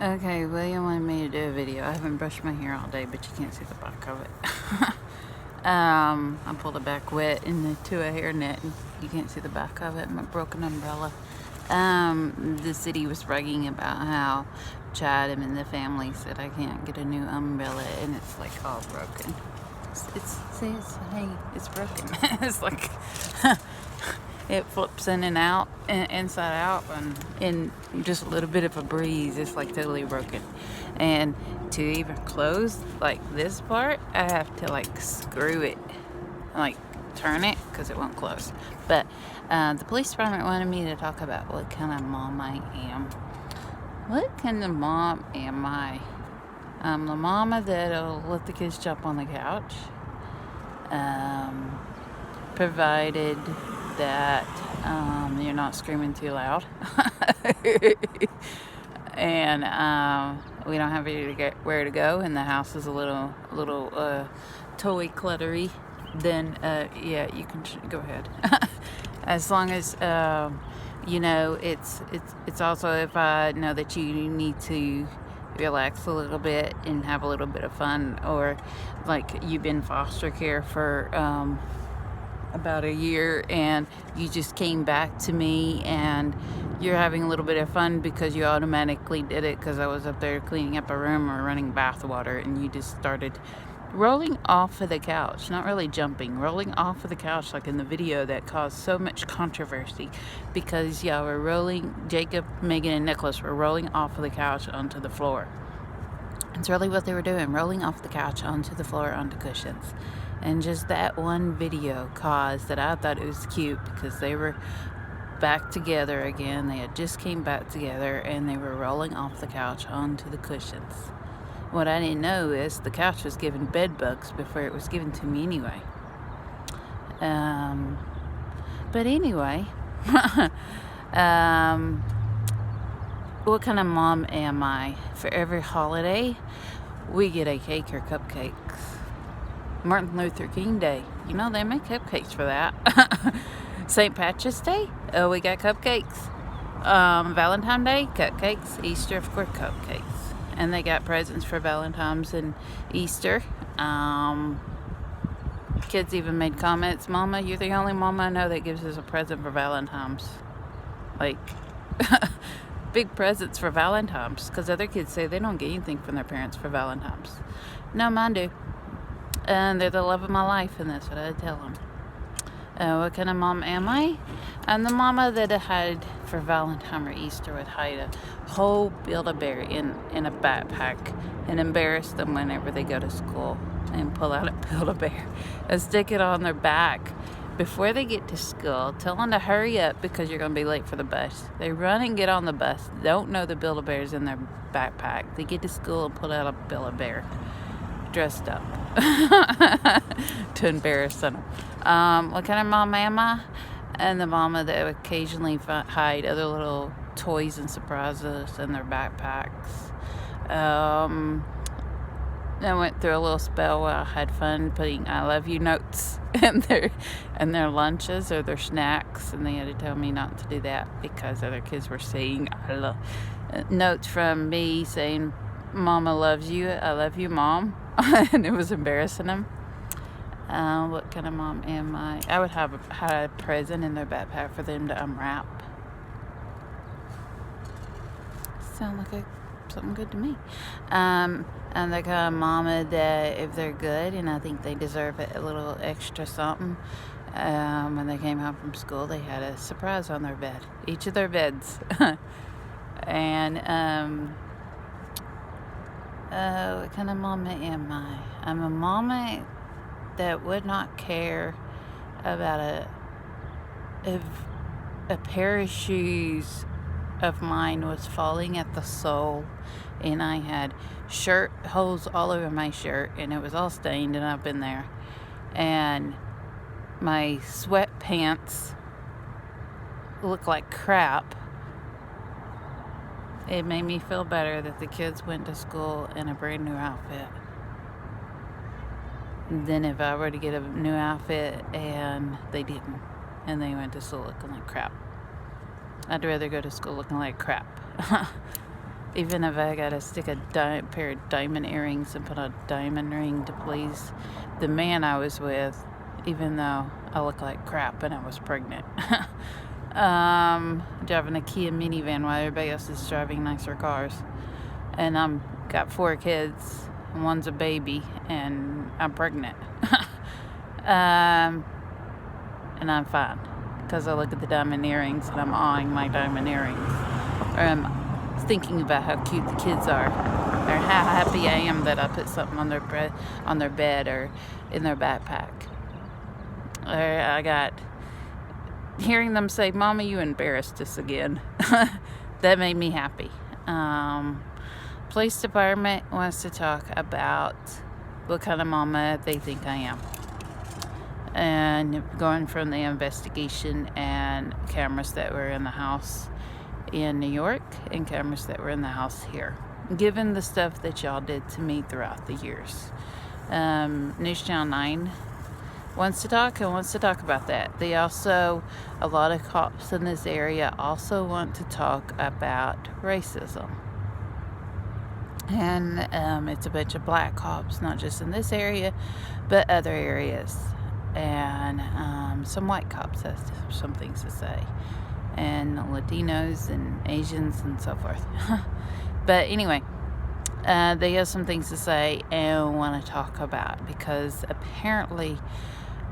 Okay, William wanted me to do a video. I haven't brushed my hair all day, but you can't see the back of it. I pulled it back wet into a hairnet, and you can't see the back of it. My broken umbrella. The city was bragging about how Chatham and the family said I can't get a new umbrella, and it's like all broken. It's broken. It's like it flips in and out, inside out, and in just a little bit of a breeze, it's like totally broken. And to even close like this part, I have to like screw it, like turn it, because it won't close. But the police department wanted me to talk about what kind of mom I am. What kind of mom am I? I'm the mama that'll let the kids jump on the couch, provided that you're not screaming too loud. And we don't have where to go, and the house is a little toy cluttery. Then yeah, you can go ahead. As long as it's also, if I know that you need to relax a little bit and have a little bit of fun, or like you've been foster care for about a year and you just came back to me and you're having a little bit of fun because you automatically did it because I was up there cleaning up a room or running bath water, and you just started rolling off of the couch, not really jumping, rolling off of the couch like in the video that caused so much controversy because we're rolling, Jacob, Megan, and Nicholas were rolling off of the couch onto the floor. It's really what they were doing, rolling off the couch onto the floor, onto cushions. And just that one video caused that I thought it was cute because they were back together again. They had just came back together and they were rolling off the couch onto the cushions. What I didn't know is the couch was given bed bugs before it was given to me anyway. But anyway, what kind of mom am I? For every holiday, we get a cake or cupcakes. Martin Luther King Day, they make cupcakes for that. St. Patrick's Day, we got cupcakes. Valentine's Day, cupcakes. Easter, of course, cupcakes. And they got presents for Valentine's and Easter. Kids even made comments, Mama, you're the only mama I know that gives us a present for Valentine's. Like, big presents for Valentine's, because other kids say they don't get anything from their parents for Valentine's. No, mine do. And they're the love of my life, and that's what I tell them. What kind of mom am I? I'm the mama that I had for Valentine or Easter would hide a whole Build-A-Bear in a backpack and embarrass them whenever they go to school, and pull out a Build-A-Bear and stick it on their back before they get to school. Tell them to hurry up because you're going to be late for the bus. They run and get on the bus, don't know the Build-A-Bear's in their backpack. They get to school and pull out a Build-A-Bear dressed up to embarrass them. What kind of mom am I? And the mama that would occasionally hide other little toys and surprises in their backpacks. I went through a little spell where I had fun putting I love you notes in their lunches or their snacks, and they had to tell me not to do that because other kids were saying notes from me saying Mama loves you, I love you, Mom. And it was embarrassing them. What kind of mom am I? I would have a present in their backpack for them to unwrap. Sound like something good to me. And the kind of mama that if they're good, and I think they deserve a little extra something, when they came home from school, they had a surprise on their bed, each of their beds. And what kind of mama am I? I'm a mama that would not care about if a pair of shoes of mine was falling at the sole, and I had shirt holes all over my shirt, and it was all stained, and I've been there, and my sweatpants look like crap. It made me feel better that the kids went to school in a brand new outfit than if I were to get a new outfit and they didn't, and they went to school looking like crap. I'd rather go to school looking like crap. Even if I gotta stick a pair of diamond earrings and put a diamond ring to please the man I was with, even though I look like crap and I was pregnant. Driving a Kia minivan while everybody else is driving nicer cars. And I'm got 4 kids, and one's a baby, and I'm pregnant. And I'm fine, because I look at the diamond earrings and I'm eyeing my diamond earrings. Or I'm thinking about how cute the kids are, or how happy I am that I put something on their bed or in their backpack. Or I got hearing them say, "Mama, you embarrassed us again." That made me happy. Police department wants to talk about what kind of mama they think I am, and going from the investigation and cameras that were in the house in New York and cameras that were in the house here, given the stuff that y'all did to me throughout the years. News Channel 9 wants to talk about that. They also, a lot of cops in this area also want to talk about racism. And it's a bunch of black cops, not just in this area, but other areas. And some white cops have some things to say. And Latinos and Asians and so forth. But anyway, they have some things to say and want to talk about, because apparently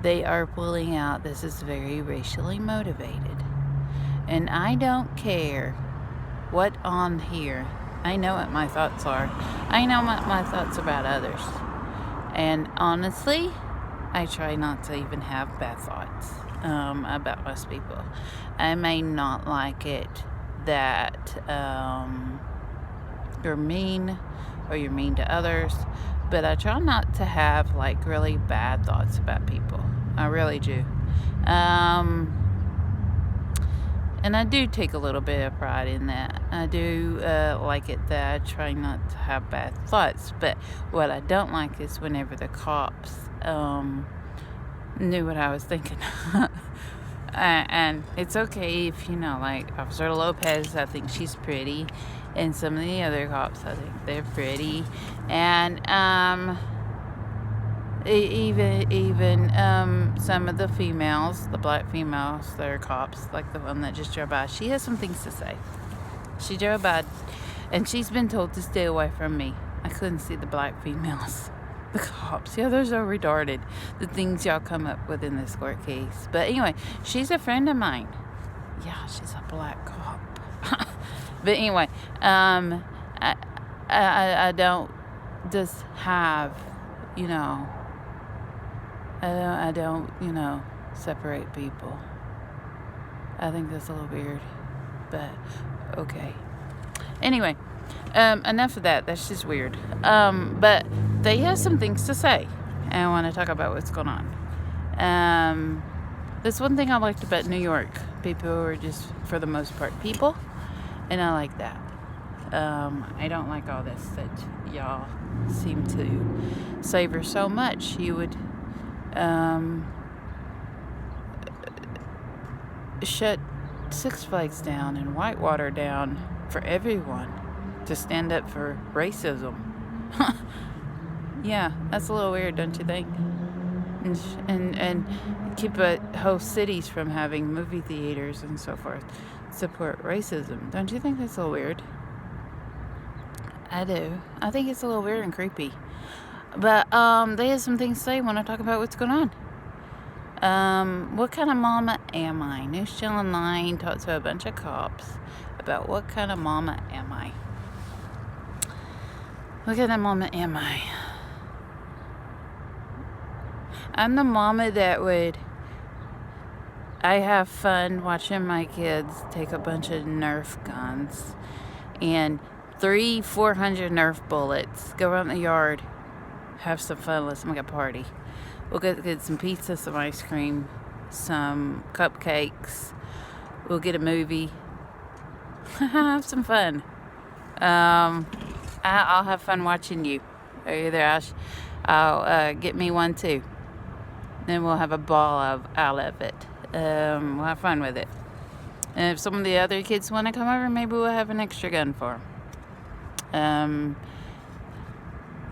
they are pulling out, this is very racially motivated. And I don't care what on here. I know what my thoughts are. I know what my thoughts about others. And honestly, I try not to even have bad thoughts about most people. I may not like it that you're mean or you're mean to others, but I try not to have like really bad thoughts about people. I really do. And I do take a little bit of pride in that. I do like it that I try not to have bad thoughts. But what I don't like is whenever the cops knew what I was thinking. And it's okay if, like Officer Lopez, I think she's pretty. And some of the other cops, I think they're pretty. And even some of the females, the black females that are cops, like the one that just drove by, she has some things to say. She drove by, and she's been told to stay away from me. I couldn't see the black females. The cops, yeah, those are retarded, the things y'all come up with in this court case. But anyway, she's a friend of mine. Yeah, she's a black cop. But anyway, I don't just have, I don't, separate people. I think that's a little weird, but okay. Anyway, enough of that. That's just weird. But they have some things to say, and I want to talk about what's going on. That's one thing I liked about New York. People are just, for the most part, people, and I like that. I don't like all this that y'all seem to savor so much. You would shut Six Flags down and Whitewater down for everyone to stand up for racism. Yeah, that's a little weird, don't you think? And keep whole cities from having movie theaters and so forth. Support racism. Don't you think that's a little weird? I do. I think it's a little weird and creepy. But they have some things to say. Want to talk about what's going on? What kind of mama am I? News Channel 9 talks to a bunch of cops about what kind of mama am I. What kind of mama am I? I'm the mama that I have fun watching my kids take a bunch of Nerf guns and 400 Nerf bullets, go around the yard, have some fun, let's make a party. We'll get some pizza, some ice cream, some cupcakes. We'll get a movie. Have some fun. I'll have fun watching you. Or either I'll get me one too. Then we'll have a ball out of it. We'll have fun with it. And if some of the other kids want to come over, maybe we'll have an extra gun for them.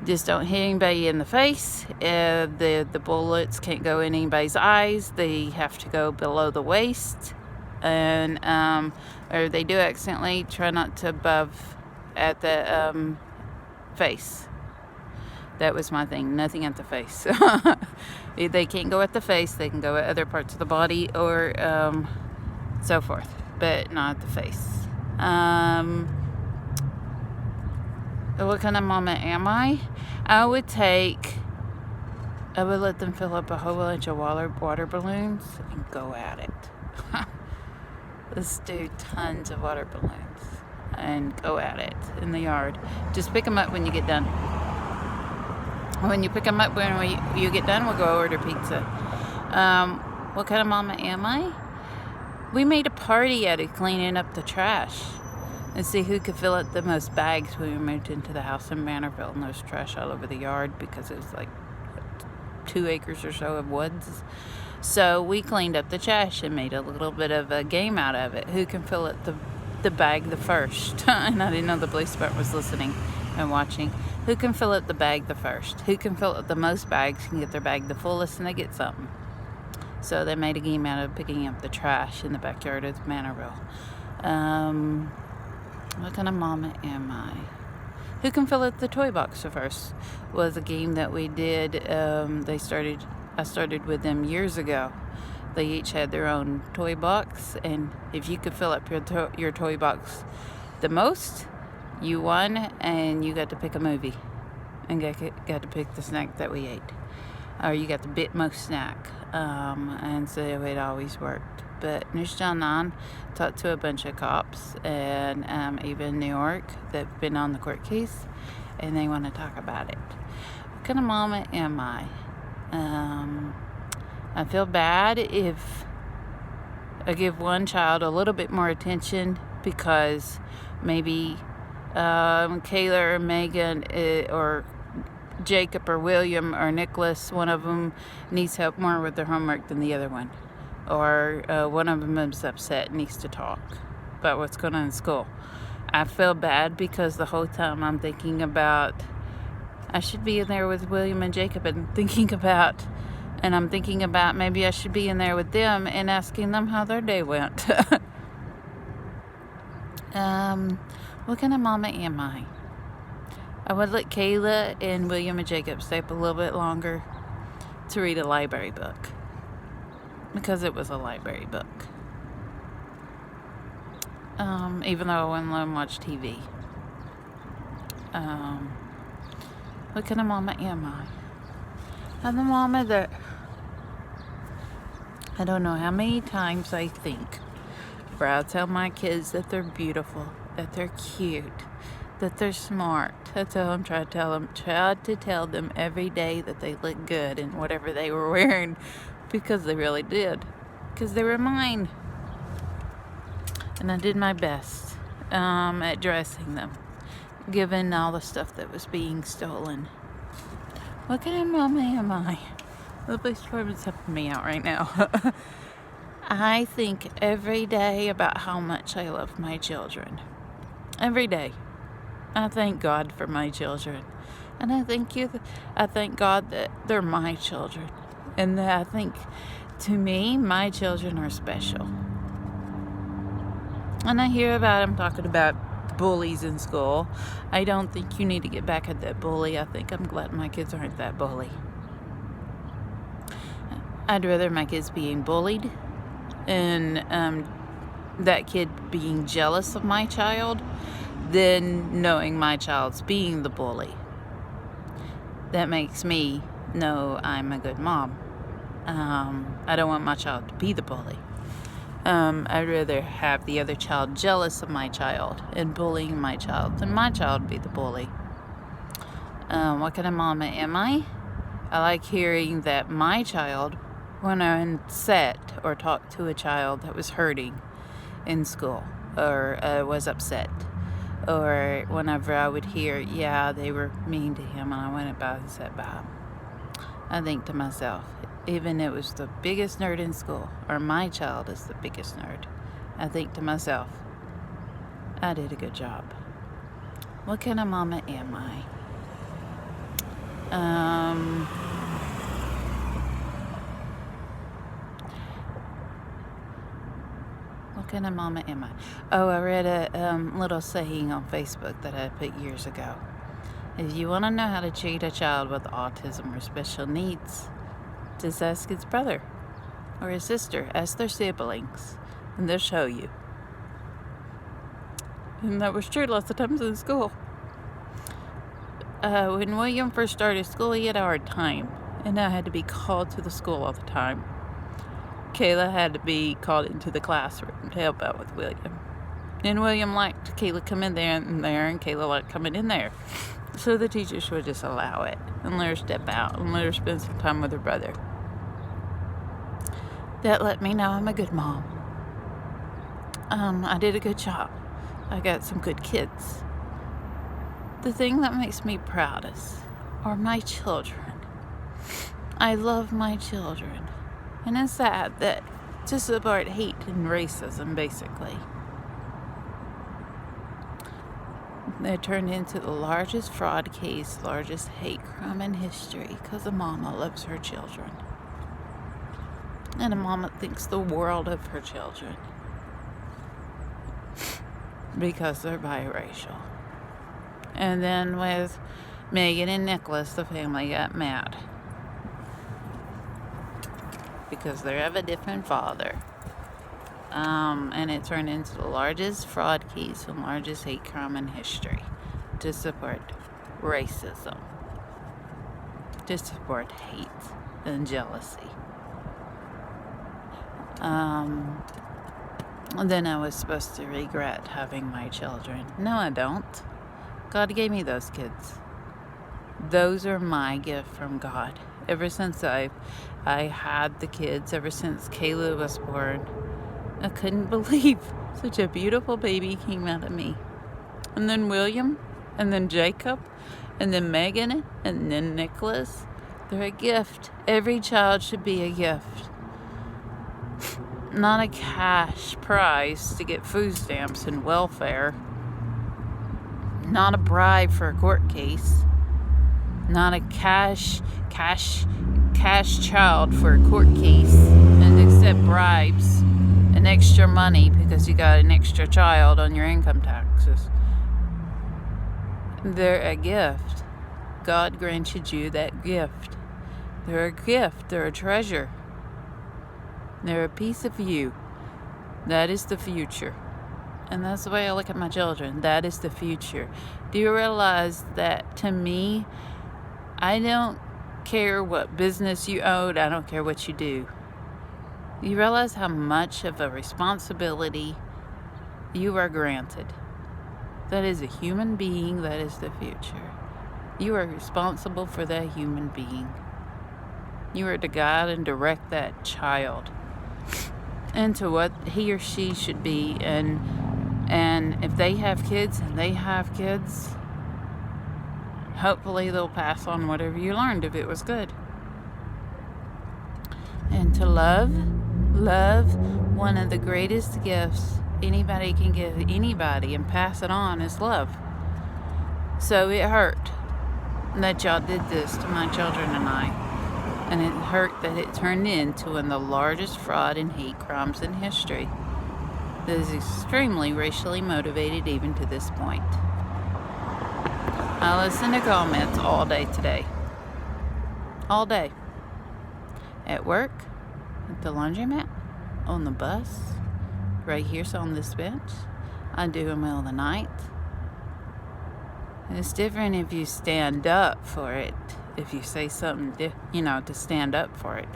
Just don't hit anybody in the face. The bullets can't go in anybody's eyes. They have to go below the waist. And or they do accidentally, try not to above at the face. That was my thing. Nothing at the face. They can't go at the face. They can go at other parts of the body or so forth, but not at the face. What kind of mama am I? I would let them fill up a whole bunch of water balloons and go at it. Let's do tons of water balloons and go at it in the yard. Just pick them up when you get done. When you pick them up when you get done, we'll go order pizza. What kind of mama am I? We made a party out of cleaning up the trash and see who could fill up the most bags when we moved into the house in Manorville, and there was trash all over the yard because it was like 2 acres or so of woods. So we cleaned up the trash and made a little bit of a game out of it. Who can fill up the bag the first? And I didn't know the police department was listening and watching. Who can fill up the bag the first? Who can fill up the most bags and get their bag the fullest, and they get something. So they made a game out of picking up the trash in the backyard of Manorville. What kind of mama am I? Who can fill up the toy box first? Was a game that we did. I started with them years ago. They each had their own toy box, and if you could fill up your toy box the most, you won, and you got to pick a movie and got to pick the snack that we ate, or you got the most snack. And so it always worked. But News Channel 9 talked to a bunch of cops and even New York that've been on the court case, and they want to talk about it. What kind of mama am I? I feel bad if I give one child a little bit more attention because maybe Kayla or Megan or Jacob or William or Nicholas, one of them needs help more with their homework than the other one. Or one of them is upset and needs to talk about what's going on in school. I feel bad because the whole time I'm thinking about, I should be in there with William and Jacob, and I'm thinking about maybe I should be in there with them and asking them how their day went. What kind of mama am I? I would let Kayla and William and Jacob stay up a little bit longer to read a library book, because it was a library book. Even though I wouldn't let them watch TV. What kind of mama am I? I'm the mama that I don't know how many times I think where I'll tell my kids that they're beautiful, that they're cute, that they're smart. That's how I'm trying to tell them every day that they look good in whatever they were wearing, because they really did, because they were mine. And I did my best at dressing them, given all the stuff that was being stolen. What kind of mama am I? The police department's helping me out right now. I think every day about how much I love my children. Every day. I thank God for my children. And I thank God that they're my children. And that I think, to me, my children are special. And I hear about them talking about bullies in school. I don't think you need to get back at that bully. I think I'm glad my kids aren't that bully. I'd rather my kids being bullied and that kid being jealous of my child than knowing my child's being the bully. That makes me know I'm a good mom. I don't want my child to be the bully. I'd rather have the other child jealous of my child and bullying my child than my child be the bully. What kind of mama am I? I like hearing that my child, when I'm upset or talked to a child that was hurting in school or was upset, or whenever I would hear, yeah, they were mean to him and I went about and said by him, I think to myself, even if it was the biggest nerd in school, or my child is the biggest nerd, I think to myself, I did a good job. What kind of mama am I? Um, what kind of mama am I? Oh, I read a little saying on Facebook that I put years ago. If you want to know how to treat a child with autism or special needs, just ask his brother or his sister. Ask their siblings, and they'll show you. And that was true lots of times in school. When William first started school, he had a hard time, and I had to be called to the school all the time. Kayla had to be called into the classroom to help out with William. And William liked Kayla come in there, and Kayla liked coming in there. So the teachers would just allow it and let her step out and let her spend some time with her brother. That let me know I'm a good mom. I did a good job. I got some good kids. The thing that makes me proudest are my children. I love my children. And it's sad that to support hate and racism, basically, they turned into the largest fraud case, largest hate crime in history because a mama loves her children. And a mama thinks the world of her children because they're biracial. And then with Megan and Nicholas, the family got mad because they have a different father. And it turned into the largest fraud case and largest hate crime in history to support racism, to support hate and jealousy. And then I was supposed to regret having my children. No, I don't. God gave me those kids. Those are my gift from God. Ever since I had the kids, ever since Kayla was born, I couldn't believe such a beautiful baby came out of me. And then William, and then Jacob, and then Megan, and then Nicholas. They're a gift. Every child should be a gift. Not a cash prize to get food stamps and welfare. Not a bribe for a court case. Not a cash child for a court case and accept bribes and extra money because you got an extra child on your income taxes. They're a gift. God granted you that gift. They're a gift. They're a treasure. They're a piece of you. That is the future. And that's the way I look at my children. That is the future. Do you realize that to me, I don't care what business you own. I don't care what you do. You realize how much of a responsibility you are granted. That is a human being. That is the future. You are responsible for that human being. You are to guide and direct that child into what he or she should be. And if they have kids hopefully they'll pass on whatever you learned if it was good. And to love, one of the greatest gifts anybody can give anybody and pass it on is love. So it hurt that y'all did this to my children and I. And it hurt that it turned into one of the largest fraud and hate crimes in history. That is extremely racially motivated even to this point. I listen to comments all day today. All day. At work, at the laundromat, on the bus, right here on this bench. I do in the middle of the night. And it's different if you stand up for it. If you say something, to stand up for it.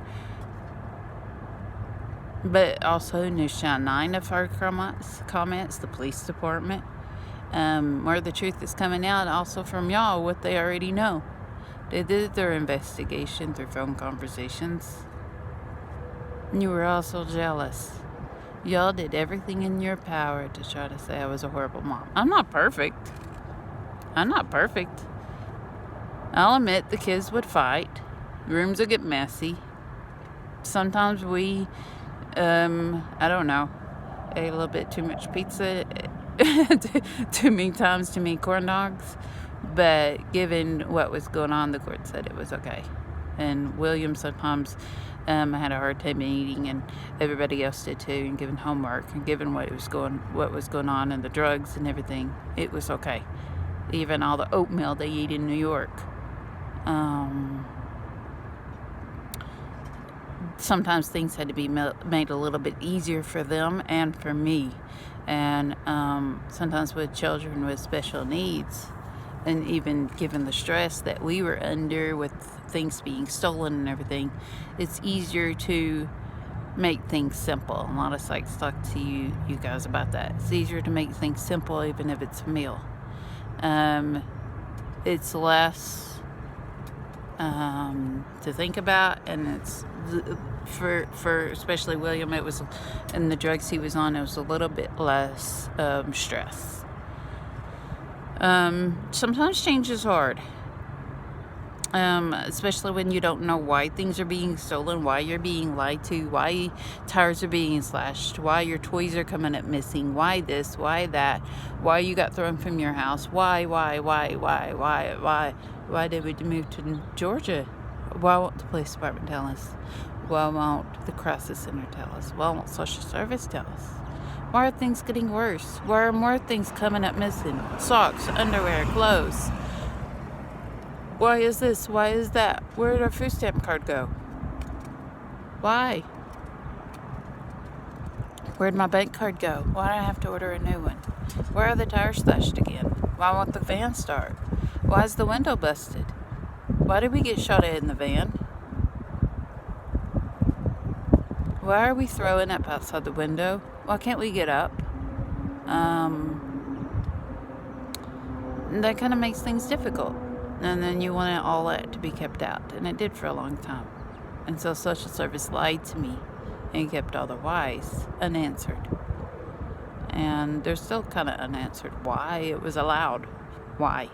But also, News Channel 9 have heard comments, the police department, where the truth is coming out also from y'all, what they already know. They did their investigation through phone conversations. And you were also jealous. Y'all did everything in your power to try to say I was a horrible mom. I'm not perfect. I'll admit the kids would fight. Rooms would get messy. Sometimes we, ate a little bit too much pizza too many times, too many corn dogs. But given what was going on, the court said it was okay. And William sometimes had a hard time eating, and everybody else did too. And given homework, and given what was going on, and the drugs and everything, it was okay. Even all the oatmeal they eat in New York. Sometimes things had to be made a little bit easier for them and for me. And sometimes with children with special needs, and even given the stress that we were under with things being stolen and everything, it's easier to make things simple. A lot of psychs talk to you guys about that. It's easier to make things simple even if it's a meal. It's less to think about, and it's for especially William, it was, and the drugs he was on, it was a little bit less stress. Sometimes change is hard, especially when you don't know why things are being stolen, why you're being lied to, why tires are being slashed, why your toys are coming up missing, why this, why that, why you got thrown from your house, why did we move to Georgia? Why won't the police department tell us? Why won't the crisis center tell us? Why won't social service tell us? Why are things getting worse? Why are more things coming up missing? Socks, underwear, clothes. Why is this? Why is that? Where did our food stamp card go? Why? Where'd my bank card go? Why do I have to order a new one? Where are the tires slashed again? Why won't the van start? Why is the window busted? Why did we get shot at in the van? Why are we throwing up outside the window? Why can't we get up? That kind of makes things difficult. And then you want all that to be kept out. And it did for a long time. And so social service lied to me and kept all the whys unanswered. And they're still kind of unanswered why it was allowed. Why?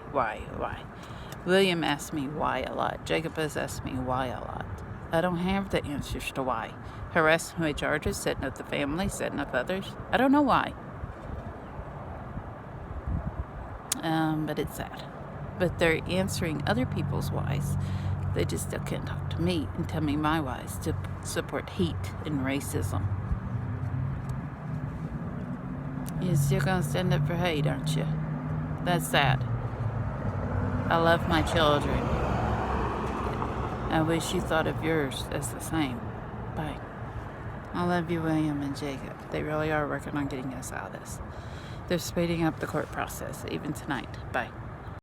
William asked me why a lot. Jacob has asked me why a lot. I don't have the answers to why. Harassment charges, setting up the family, setting up others. I don't know why. But it's sad. But they're answering other people's whys. They just still can't talk to me and tell me my whys to support hate and racism. You're still gonna stand up for hate, aren't you? That's sad. I love my children. I wish you thought of yours as the same. Bye. I love you, William and Jacob. They really are working on getting us out of this. They're speeding up the court process, even tonight. Bye.